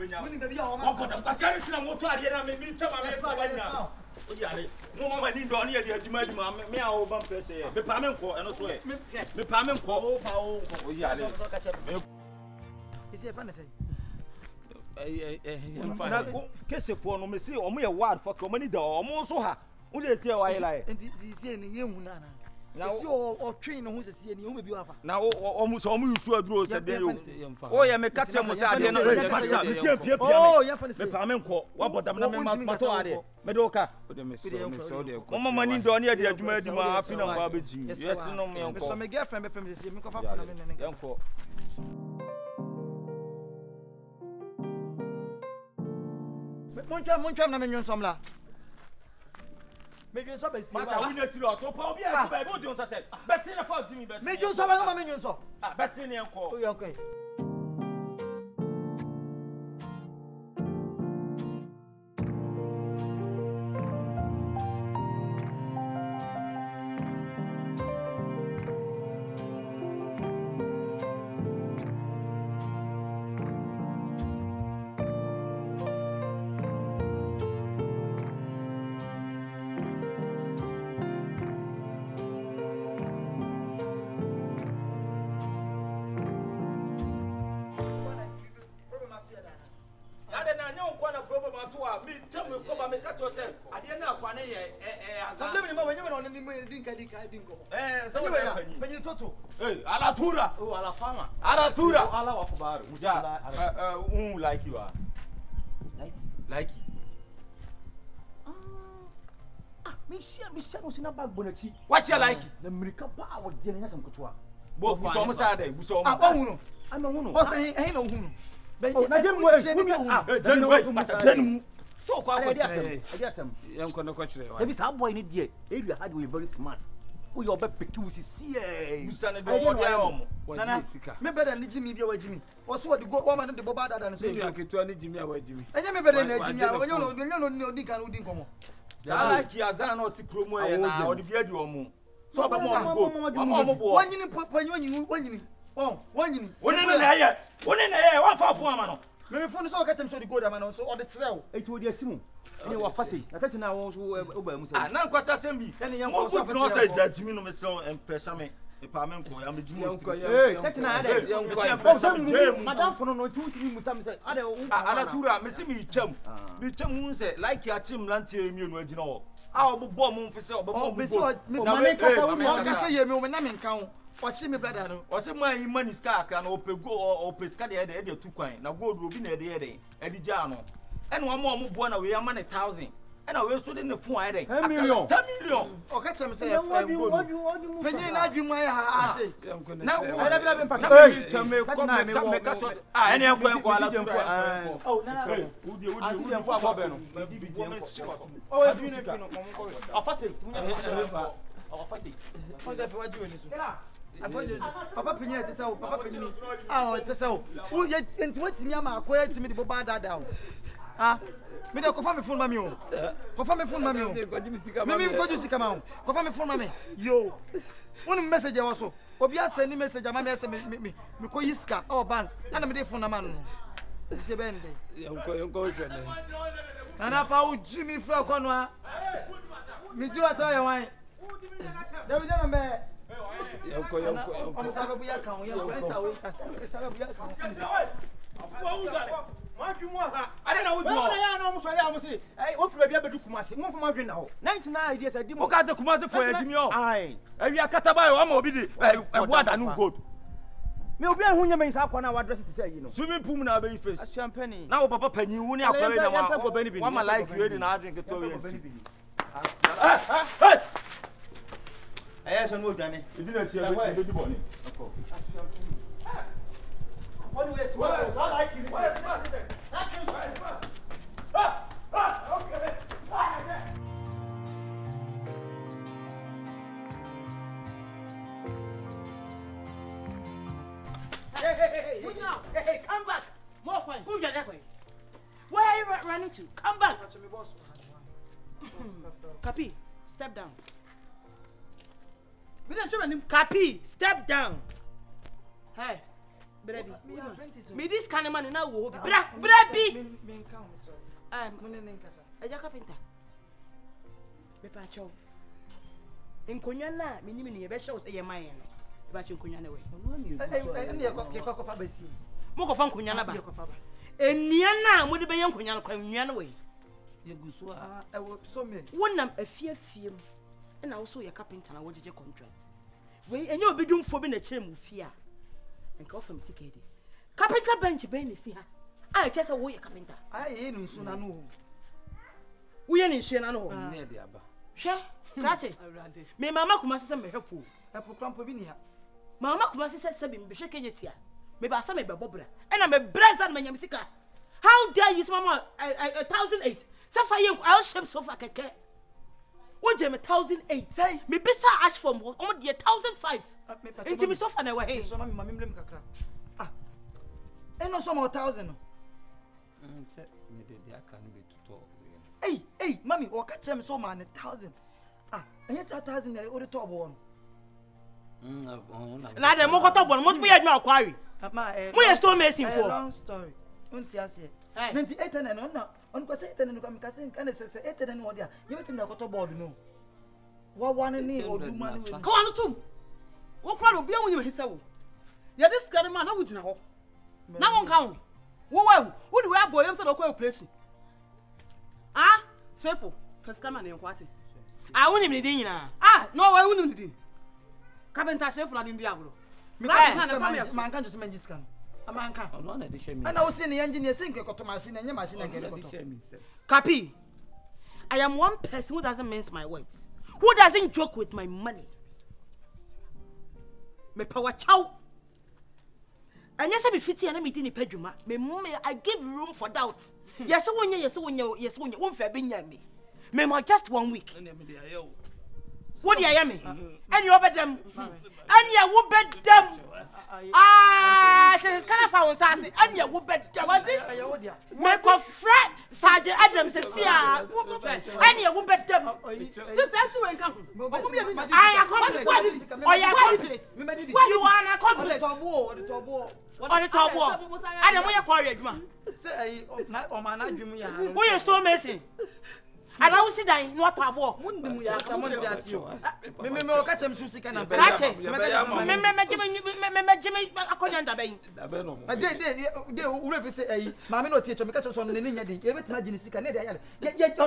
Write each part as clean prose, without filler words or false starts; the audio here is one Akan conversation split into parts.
benya. What for them? Kasi ari sina moto ade na me chama me pa banya. O yale. No mama ni ndo ne de adwuma di ma me a wo ban pressure ye. Me pa me nko eno so ye. Me pa me nko. O pa o nko. O yale. Isi e fa ne say. Na kese fo no me see omo ye ward for ko mani da omo so ha. Wo dey see why like. Enti di see ni ye hu na na. Na o twin no hu se see ni o me bi wafa. Na omo so omo yusu aduro se de yo. O ye me ka tell mo say ade na me see pia oh ya fa ne say. Me pa me nko wa bodam na me ma so ade. Me do ka. O de me so de ko. Mama mani do ne de adwuma di ma afi na kwa beji. Yes no me nko. So me girlfriend be fam say me ko fa na me ne nka. Nko. Moncham na me nwonsom la. Me nwonsom be si wa. Masa we na serious. So pa obi a ba do so say. Betin na fa Jimmy Betin. Me nwonsom ba me nwonsom. Ah, Betin ne nko. O yo okay. Me tell me come me cut yourself. Ade na akwa ne ye azan. Some me when you on ni dinka dinko. So we penyi toto. Alatura. Oh, ala fama. Alatura. Ala wa kubaru. Yeah. Like you are. Like Me share no sina bag bonachi. What's your like? Na America ba wo de na nyasam kotoa. Bo bu so mo sa da, bu so mo. Ah, hu no. Ama hu no. O say he no hu no. Na jem Jen so kwa asem yanko no kwachire wa ebi sa boy ni die area hard we very smart we your be pick we see busa ne do wo de am nana me better ni jimi bia wa jimi o so de go wo ma ne de boba dada no so area keto ni jimi a wa jimi enye me better na jimi a onye no odi kan odi nkomo sa like azan na oti promo ye na odi bia di omo so ba mo bo wanyini wanyini woni na ye wa fa fo ama no me phone so ka tem so di go da ma no so o de treo eti odi asimu ene wa fase na tati na wo so oba mu se na nkwasa sembi ene yanko so fa no ta jimi no me so empesa me pa me nko ya me jimi tati na ade yanko madam phone no tu timi musa me se ade ala tura me se mi cham hu se like ya chim lantie mi enu agina wo a obo mo mfese obo mo na me kasa wo mo kasa ye me o me na me nka wo wachi me brother no wose mo ayi mani ska aka na opego opeska de de tu kwan na gold obi na de edija no ene wa mo bo na we ama ne 1000 ena we so de ne fun ayi de 10 million o ka chem say gold penyi na adwuma ya ha ase na ala bila be mpaka tame ko me ka to ene enko ala tu oh na na udi enko abo no oh adu ne pino ko afase afase on se fe waju ni so papa penyi ete se o papa penyi ah o ete se o wo ye ntimi ama akoya ntimi de boba dada o ah me de ko fa me phone mami o ko fa me phone mami o me ko ju sika ma o ko fa me phone mami yo wonu message e wo so obi asend message ama me ase me ko yiska o bank ana me de phone na ma no se bende yanko hwene ana fa o jimi fra ko no a me ju ato ye wan David na me yanko I'm sorry we are coming. You are sorry. Sorry we are coming. I don't know what you want. I say, I want to be able to Kumasi. Mo fuma dwen na ho. 99 ideas I dimo. O ka ze Kumasi for Ejimi o. Ai. E wi akata ba o ma obi di ebu ada no gold. Me obi an hunya me nsa akwa na wa address te say yi no. Swimming pool na be face. Asian penny. Na o papa panyi wu ni akwa na wa ma like you na drink to we. Hey! Aya so no dwane. Idi na tia be di boni. What do we smart? I like it. What is smart? Okay. Hey, come back. More coin. Who you that way? Where are you running to? Come back. Kapi, step down. We don't show him. Kapi, step down. Hey, Brabi. Me this kind of man na wo bi. Brabi. Me nka ho so. Mune ne nkasa. Eja carpenter. Be pa chow. Nkonya na me ni me be show say ye man no. Be ba che nkonya na we. Ne ye ko fa basi. Mo ko fa nkonya na ba. Enua na mo de be ye nkonya na kwa enua na we. Ye gusu a. Ewo so me. Wonam afiafiem. Na wo so ye carpenter na wo jeje contract. We enye obidumfo bi na kire mu fie a. Nka ofam sika edi. Carpenter bench ben ni si ha. Ah, chese wo ye carpenter. Ye no nsu na no. Wo ye ni nsu na no. Ne de aba. Hwe, krache. Me mama kuma sese me hwepo. Epo krampo bi ni ha. Mama kuma sese bi me hwe kejetia. Me ba sa me be bobra. E na me breza na manyam sika. How dare you mama 1008. Safa ye I'll shape sofa keke. Wo je me 1008. Say me bisa ash from o de 1005. Enti me sofa na we he. So mama mlem kakra. Eno so mo 1000 no. Che me de aka no be tuto. Hey, mami, o ka chem so man 1000. Enye sa 1000 na o de to bo no. Na de mo ko to bo no mo be adwa akwari. Mo ye store mason for. Long story. Unti ase. Nanti 800 no na. On ko say 800 no ka mi ka say kana say 800 no dia. Ye betim na ko to board no. Wa wan ni oduma ni we. Ka wan tum. Wo kra obi anwo nyem hisa wo. Ye dis guy man na wo gina ho. Na won ka wo. Wo di we aboy yem say do ko place. Sefo, first come and enquate. Woni me din nyina. No we woni me din. Carpenter sefo na din dia abro. Man kan just man diskan. Man kan. No na de shame. Ana wo say the engineer say nke koto machine enye machine nke koto. Kapi. I am one person who doesn't mince my words. Who doesn't joke with my money. Me power chow. And yes, I be fitting and me didn't pay you. I give room for doubt. Yes, when you won't fair be near me. Me just 1 week. What do you hear me? And you bet them. And you will bet them. Says kind of found sassy. And you will bet them. Make a friend, Sergeant Adams says, yeah. And you will bet them. Since that's when come. I accomplice. Or you accomplice. You are an accomplice. On the top wall. I don't want your quarry, man. Say, oh, man, I dream you. Who you store messing? And I will sit down, not a walk. Me catch him Susi can catch him. Jimmy, a coriander bay. I did, whoever say, Mammy, no teacher, me catch us on the Nina, every time you see Canada. Yet,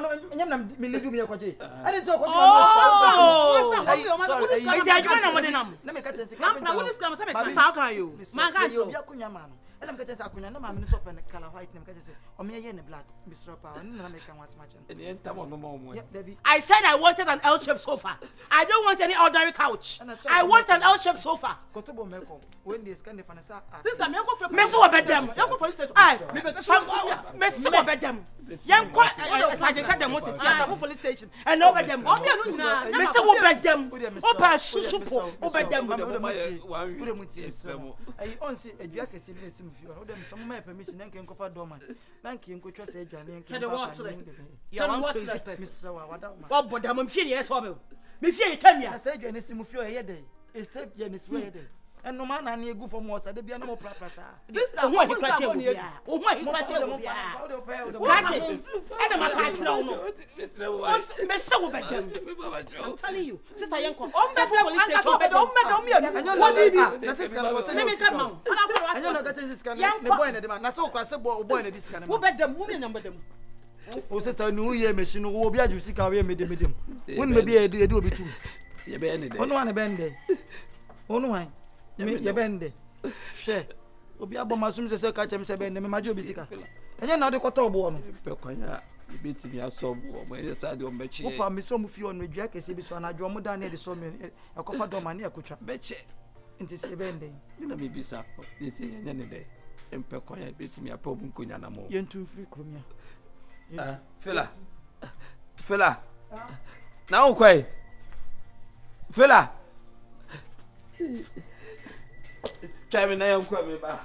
me leave me a coche. I didn't talk let me catch him. What is coming? How can you? Man, can't you? Yakunya. I'm going to say, I'm not open color white. I'm going to say, or me in the black, Mr. Power, and I make much. I said I wanted an L-shaped sofa. I don't want any ordinary couch. I want an L-shaped sofa. When this kind of sister, I'm going to mess with them. Mess with them. Young Sergeant them was a police station and over them. Mr. Wobed them. Opa Shupo over them. I only see a jacket. Some my permission and can cover dormant. Thank you, could trust a giant. What but I'm furious. Me fear tell me. I said you anything of your head. Except Jenny's way. And no man, I need go for more. I did be no more proper. This is what he clutched. Oh, my, he clutched. I'm telling you, Sister Yanko. Oh, sister, New Year machine will be a juicy career medium. When maybe I do be too. You bend on one bend. Oh, no, I. You bend. Share. Obi abo masum se catch him se bend me majo bisika. Enye na de koto obo no. Pekonya beti mi aso bo mo e sa de o mechi. Opa mi so mu fi onu dua kese bi so na adwo mo da na de so me akofa do ma na akotwa. Mechi. Nti se bend. Dina mi bisa. Yesi enye ne de. Empekonya beti mi apo bu nkonya na mo. Yentu free kromia. Fela. Na o kwai. Fela. Try me na yam kwa me ba.